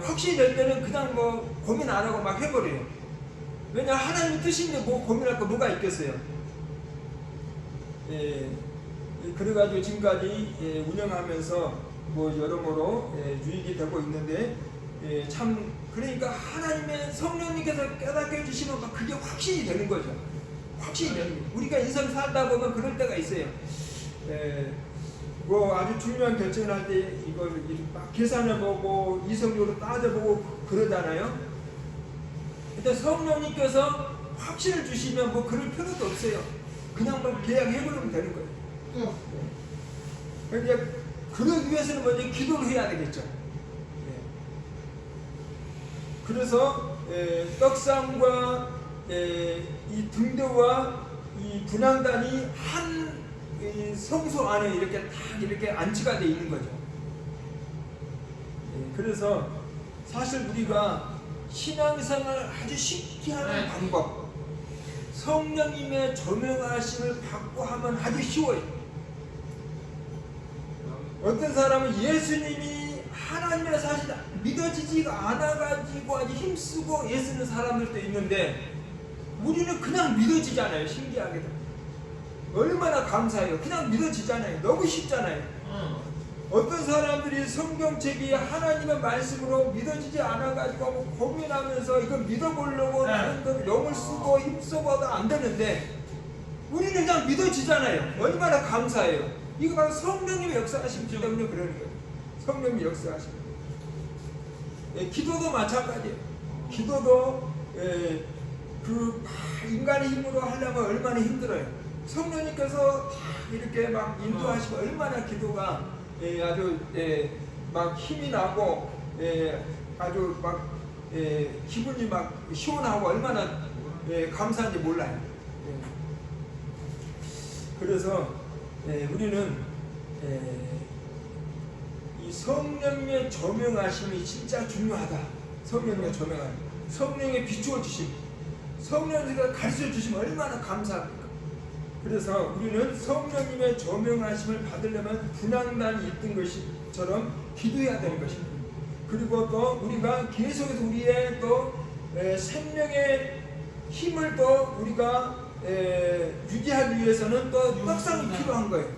확신이 될 때는 그냥 뭐 고민 안 하고 막 해버려요. 왜냐, 하나님 뜻인데 뭐 고민할 거 뭐가 있겠어요. 그래가지고 지금까지 운영하면서 뭐 여러모로 유익이 되고 있는데 참 그러니까 하나님의 성령님께서 깨닫게 해주시면 막 그게 확신이 되는 거죠. 확신이 되는 거예요. 우리가 인생 살다 보면 그럴 때가 있어요. 뭐 아주 중요한 결정을 할 때 이걸 막 계산해보고 이성적으로 따져보고 그러잖아요. 근데 성령님께서 확신을 주시면 뭐 그럴 필요도 없어요. 그냥 뭐 계약해버리면 되는 거예요. 그러니까 그러기 위해서는 먼저 기도를 해야 되겠죠. 그래서 떡상과 이 등대와 이 분향단이 한 성소 안에 이렇게 딱 이렇게 안치가 되어 있는 거죠. 그래서 사실 우리가 신앙생활을 아주 쉽게 하는 방법, 성령님의 조명하심을 받고 하면 아주 쉬워요. 어떤 사람은 예수님이 하나님의 사실 믿어지지가 않아가지고 아주 힘쓰고 애쓰는 사람들도 있는데 우리는 그냥 믿어지잖아요. 신기하게도. 얼마나 감사해요. 그냥 믿어지잖아요. 너무 쉽잖아요. 어떤 사람들이 성경책이 하나님의 말씀으로 믿어지지 않아가지고 뭐 고민하면서 이거 믿어보려고 다른 거 영을 쓰고 힘써봐도 안 되는데 우리는 그냥 믿어지잖아요. 얼마나 감사해요. 이거 바로 성령님의 역사하심기 때문에 그러는 거예요. 성령님의 역사하심. 기도도 마찬가지예요. 기도도 그 인간의 힘으로 하려면 얼마나 힘들어요. 성령님께서 다 이렇게 막 인도하시고 얼마나 기도가 아주 막 힘이 나고 아주 막 기분이 막 시원하고 얼마나 감사한지 몰라요. 그래서 우리는 이 성령의 조명하심이 진짜 중요하다. 성령의 조명하심, 성령의 비추어 주심, 성령님께서 가르쳐 주시면 얼마나 감사합니까? 그래서 우리는 성령님의 조명하심을 받으려면 분향단이 있던 것처럼 기도해야 되는 것입니다. 그리고 또 우리가 계속해서 우리의 또 생명의 힘을 또 우리가 유지하기 위해서는 또 떡상이 필요한 거예요.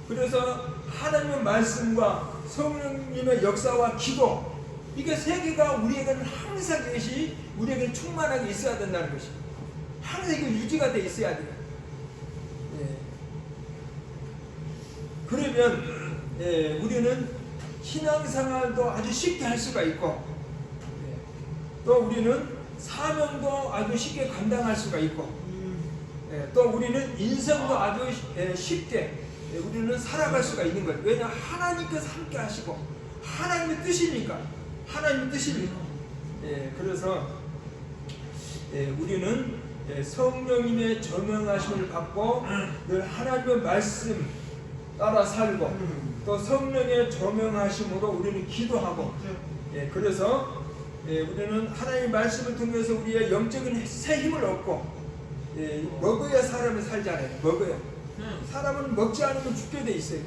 그래서 하나님의 말씀과 성령님의 역사와 기도, 이게 세 개가 우리에게는 항상 이것이 우리에게는 충만하게 있어야 된다는 것입니다. 항상 이거 유지가 돼 있어야 돼요. 그러면 우리는 신앙생활도 아주 쉽게 할 수가 있고 또 우리는 사명도 아주 쉽게 감당할 수가 있고 또 우리는 인생도 아주 쉽게 우리는 살아갈 수가 있는 거예요. 왜냐? 하나님께서 함께 하시고 하나님의 뜻이니까. 하나님의 뜻이니까. 그래서 우리는 성령님의 조명하심을 받고 늘 하나님의 말씀 따라 살고 또 성령의 조명하심으로 우리는 기도하고 그래서 우리는 하나님의 말씀을 통해서 우리의 영적인 새 힘을 얻고 먹어야 사람이 살잖아요. 먹어야. 사람은 먹지 않으면 죽게 돼 있어요.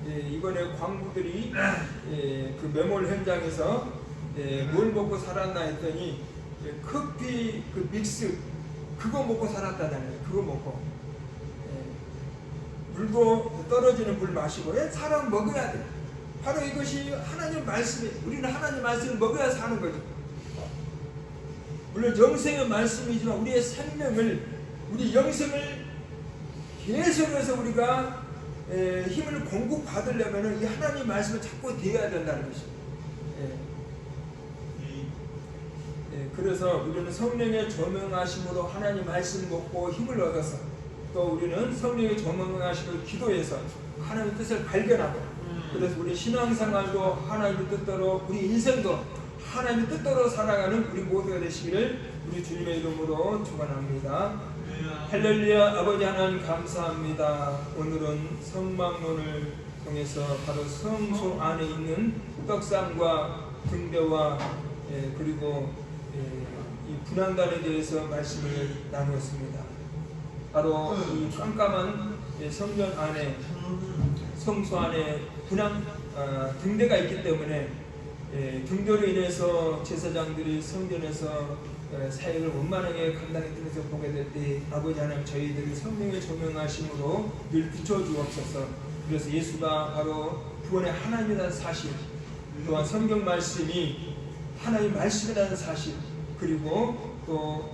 이번에 광부들이 그 매몰 현장에서 뭘 먹고 살았나 했더니 커피 그 믹스 그거 먹고 살았다잖아요. 그거 먹고 물도 떨어지는 물 마시고 사람 먹어야 돼. 바로 이것이 하나님 말씀이에요. 우리는 하나님 말씀을 먹어야 사는 거죠. 물론 영생의 말씀이지만 우리의 생명을 우리 영생을 계속해서 우리가 힘을 공급받으려면 이 하나님 말씀을 자꾸 대해야 된다는 것입니다. 그래서 우리는 성령의 조명하심으로 하나님 말씀 먹고 힘을 얻어서 또 우리는 성령의 조명하심을 기도해서 하나님의 뜻을 발견하고 그래서 우리 신앙생활도 하나님의 뜻대로 우리 인생도 하나님의 뜻대로 살아가는 우리 모두가 되시기를 우리 주님의 이름으로 축원합니다. 할렐루야. 아버지 하나님 감사합니다. 오늘은 성막론을 통해서 바로 성소 안에 있는 떡상과 등대와 그리고 이 분향단에 대해서 말씀을 나누었습니다. 바로 이 깜깜한 성전 안에 성소 안에 등대가 있기 때문에 등대로 인해서 제사장들이 성전에서 사역을 원만하게 감당해 드려서 보게 될 때 아버지 하나님 저희들이 성령의 조명하심으로 늘 비춰주옵소서. 그래서 예수가 바로 구원의 하나님이라는 사실, 또한 성경 말씀이 하나님의 말씀이라는 사실, 그리고 또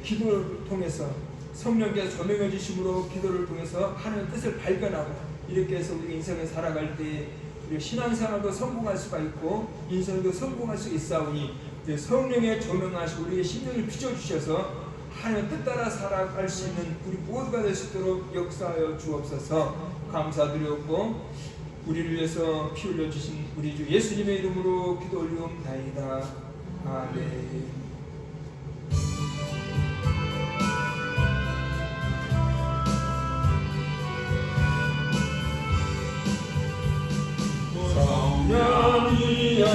기도를 통해서 성령께서 조명해 주심으로 기도를 통해서 하나님의 뜻을 발견하고 이렇게 해서 우리 인생을 살아갈 때 우리 신앙생활도 성공할 수가 있고 인생도 성공할 수 있사오니 성령의 조명하시고 우리의 심령을 비춰주셔서 하나님의 뜻 따라 살아갈 수 있는 우리 모두가 될 수 있도록 역사하여 주옵소서. 감사드렸고 우리를 위해서 피 흘려 주신 우리 주 예수님의 이름으로 기도 올리옵나이다. 아멘. 성령이여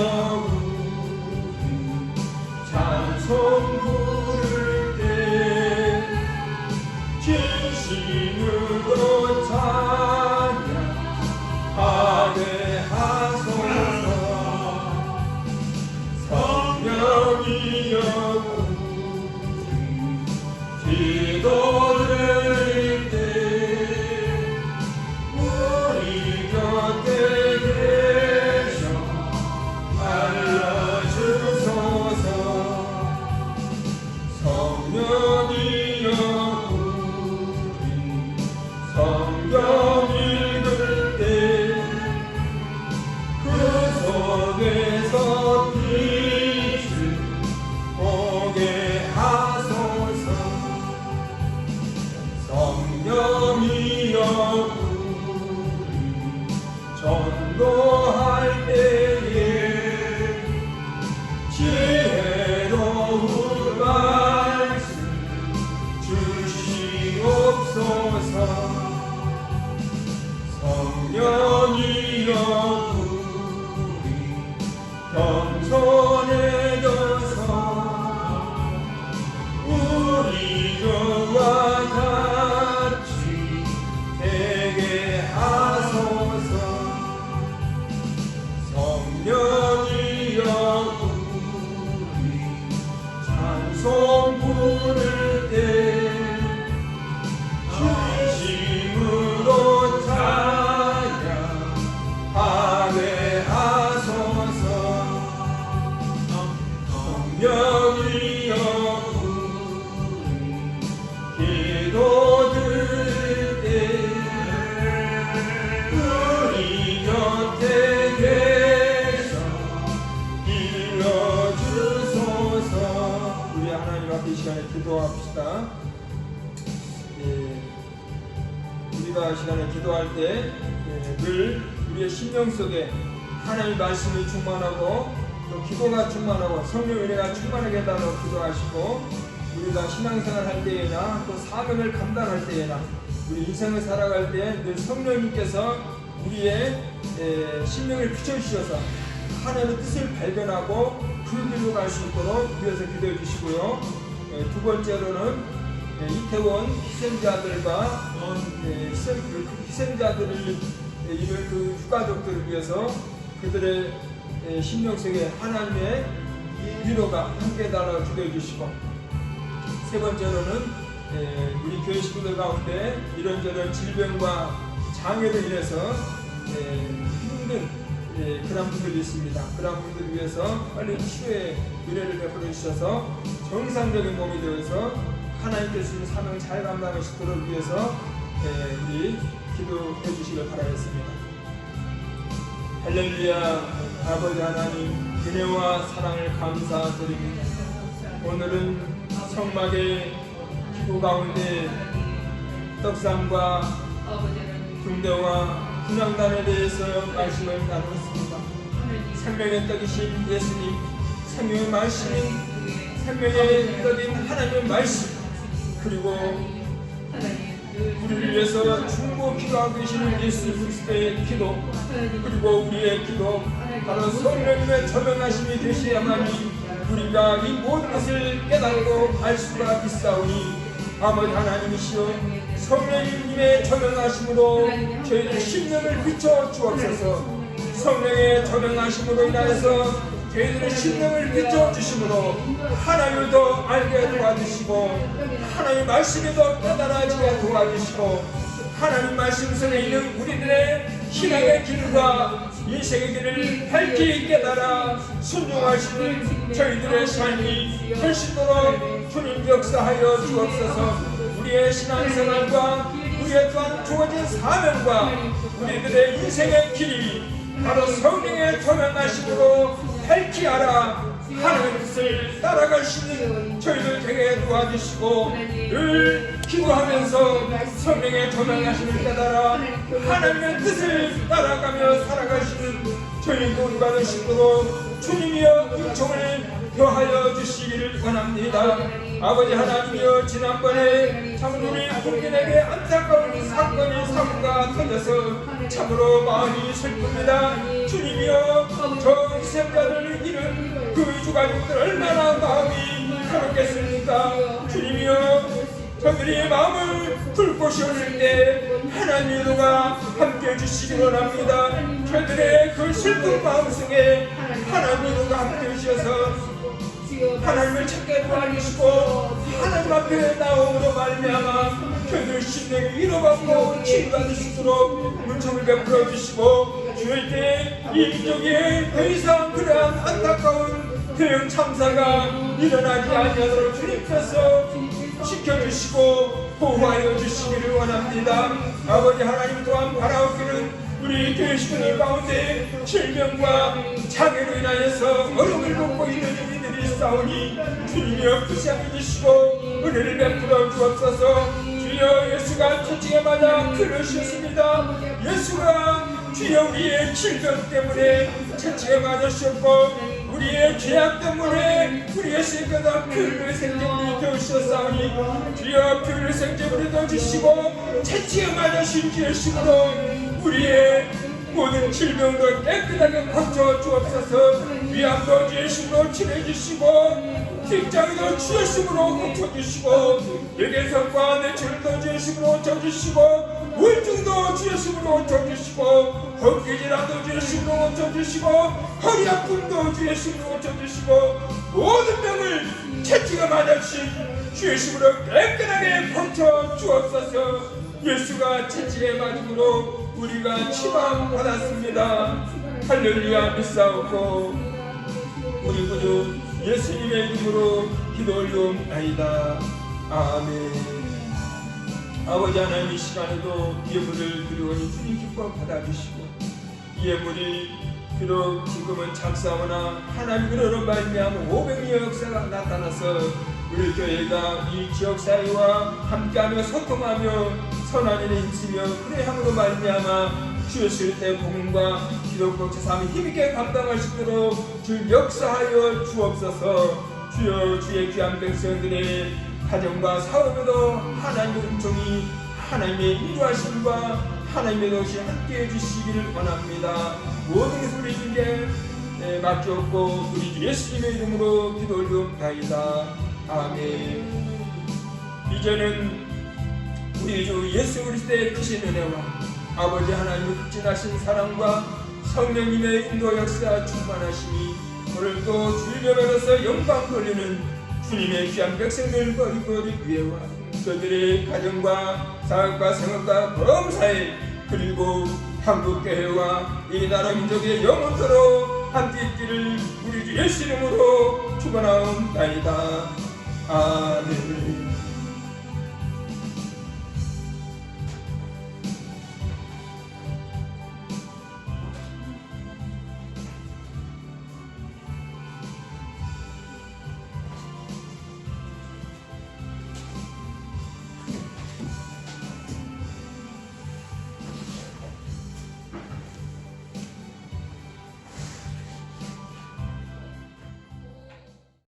찬송 부를 때 진심으로 찬양하게 하소서. 성령이여 기도 드릴 때 우리 곁에 계셔 알려주소서. 성령이여 우리 성경 읽을 때 그 속에서 빛을 보게 하소서. 성령이여 우리 전도할 때에 지혜로운 말씀 주시옵소서. 성령이여 우리 겸손해져서 우리 저와 같이 되게 하소서. 성령이여 우리 찬송 부를 때 진심으로 찬양하게 하소서. 성령이여 우리 기도 드릴 때 우리 곁에 계셔 일러주소서. 우리 하나님 앞에 이 시간에 기도합시다. 우리가 이 시간에 기도할 때 늘 우리의 심령 속에 하나님의 말씀이 충만하고 또 기도가 충만하고 성령 은혜가 충만하게 해달라고 기도하시고 우리가 신앙생활 할 때에나 또 사명을 감당할 때에나 우리 인생을 살아갈 때 늘 성령님께서 우리의 심령을 비춰주셔서 하나님의 뜻을 발견하고 그 길로 갈 수 있도록 위해서 기도해 주시고요. 두 번째로는 이태원 희생자들과 희생자들을 이를 그 유가족들을 위해서 그들의 심령 속에 하나님의 위로가 함께 달라고 기도해 주시고 세 번째로는 우리 교회 식구들 가운데 이런저런 질병과 장애로 인해서 힘든 그런 분들이 있습니다. 그런 분들을 위해서 빨리 치료의 은혜를 베풀어 주셔서 정상적인 몸이 되어서 하나님께 주신 사명을 잘 감당할 수 있도록 위해서 우리 기도해 주시길 바라겠습니다. 할렐루야. 아버지 하나님 은혜와 사랑을 감사드립니다. 오늘은 성막의 기도 가운데 떡상과 등대와 분향단에 대해서 말씀을 나눴습니다. 생명의 떡이신 예수님, 생명의 말씀인 생명의 떡인 하나님의 말씀, 그리고 우리를 위해서 충고 기도하고 계시는 예수 그리스도의 기도, 그리고 우리의 기도, 바로 성령님의 조명하심이 되셔야만이 우리가 이 모든 것을 깨닫고 알 수가 있사오니 아버지 하나님이시여 성령님의 조명하심으로 저희의 심령을 비춰 주옵소서. 성령의 조명하심으로 인하여서 저희들의 심령을 비춰주심으로 하나님을 더 알게 도와주시고 하나님 말씀에 더 깨달아지게 도와주시고 하나님 말씀 속에 있는 우리들의 신앙의 길과 인생의 길을 밝히 깨달아 순종하시는 저희들의 삶이 되시도록 주님 역사하여 주옵소서. 우리의 신앙생활과 우리의 또한 주어진 사명과 우리들의 인생의 길이 바로 성령의 조명하심으로 밝히 알아 하나님의 뜻을 따라갈 수 있는 저희들 되게 도와주시고 늘 기도하면서 성령의 조명하심을 깨달아 하나님의 뜻을 따라가며 살아가시는 저희 모두가 되시도록 주님이여 은총을 더하여 주시기를 원합니다. 아버지 하나님이여 지난번에 참으로 우리 국민에게 안타까운 사건이 사고가 터져서 참으로 마음이 슬픕니다. 주님이여 저 희생자들을 잃은 그 유가족들 얼마나 마음이 괴롭겠습니까? 주님이여 저들이 마음을 풀 곳이 없을 때 하나님의 도가 함께해 주시기 원합니다. 저들의 그 슬픈 마음속에 하나님의 도가 함께해 주셔서 하나님을 찾게 도와주시고 하나님 앞에 나옴으로 말미암아 저희들 심령이 위로받고 치유받을 수 있도록 은총을 베풀어 주시고 주일 때 이 민족에 더 이상 그러한 안타까운 대형 참사가 일어나지 아니하도록 주님께서 지켜주시고 보호하여 주시기를 원합니다. 아버지 하나님 또한 바라옵기는 우리 교회 식구들 가운데 질병과 장애로 인하여서 어려움을 겪고 있는 이들이 있사오니 주님이여 불쌍히 주시고 은혜를 베풀어 주옵소서. 주여 예수가 천칭에 맞아 그러셨습니다. 예수가 주여 우리의 질병 때문에 천칭에 맞으셨고 우리의 죄악 때문에 우리의 생각과 피흘릴 생제물이 되으셨사오니 주여 피흘릴 생제물이 되어주시고 채찍에 맞으신 주의 심으로 우리의 모든 질병도 깨끗하게 고쳐 주옵소서. 위암도 주의 심으로 치료해주시고 직장도 주의 심으로 고쳐주시고 뇌경색과 뇌출혈도 주의 심으로 고쳐주시고 우울증도 주의 심으로 고쳐주시고 허기질환도 주의 심으로 고쳐주시고 허리 아픔도 주의 심으로 고쳐주시고 모든 병을 채찍에 맞아주신 주의 심으로 깨끗하게 고쳐 주옵소서. 예수가 채찍에 맞음으로 우리가 치유받았습니다. 할렐루야 믿사옵고 우리 구주 예수님의 이름으로 기도 올리옵나이다. 아멘. 아버지 하나님 이 시간에도 예물을 드리오니 주님 기뻐 받아주시고 이 예물이 비록 지금은 작사오나 하나님 은혜로 말미암아 500년 역사가 나타나서 우리 교회가 이 지역사회와 함께하며 소통하며 선한 일에 힘쓰며 그의 향으로 말미암아 주였을 때 복음과 기독교 제사함을 힘있게 감당할 수 있도록 주 역사하여 주옵소서. 주여 주의 귀한 백성들의 가정과 사업에도 하나님의 은총이 하나님의 인도하심과 하나님의 도시 함께해 주시기를 원합니다. 모든 것을 우리 주께 맡겼고 우리 주 예수님의 이름으로 기도 올리옵나이다. 아멘. 이제는 우리 주 예수 그리스도의 크신 은혜와 아버지 하나님의 극진하신 사랑과 성령님의 인도 역사 충만하심이 오늘도 주일예배로서 영광 돌리는 주님의 귀한 백성들 거리거리 위에와 그들의 가정과 사업과 생업과 범사에 그리고 한국교회와 이 나라 민족의 영원토록 함께 있기를 우리 주 예수 이름으로 축원하옵나이다. 아멘.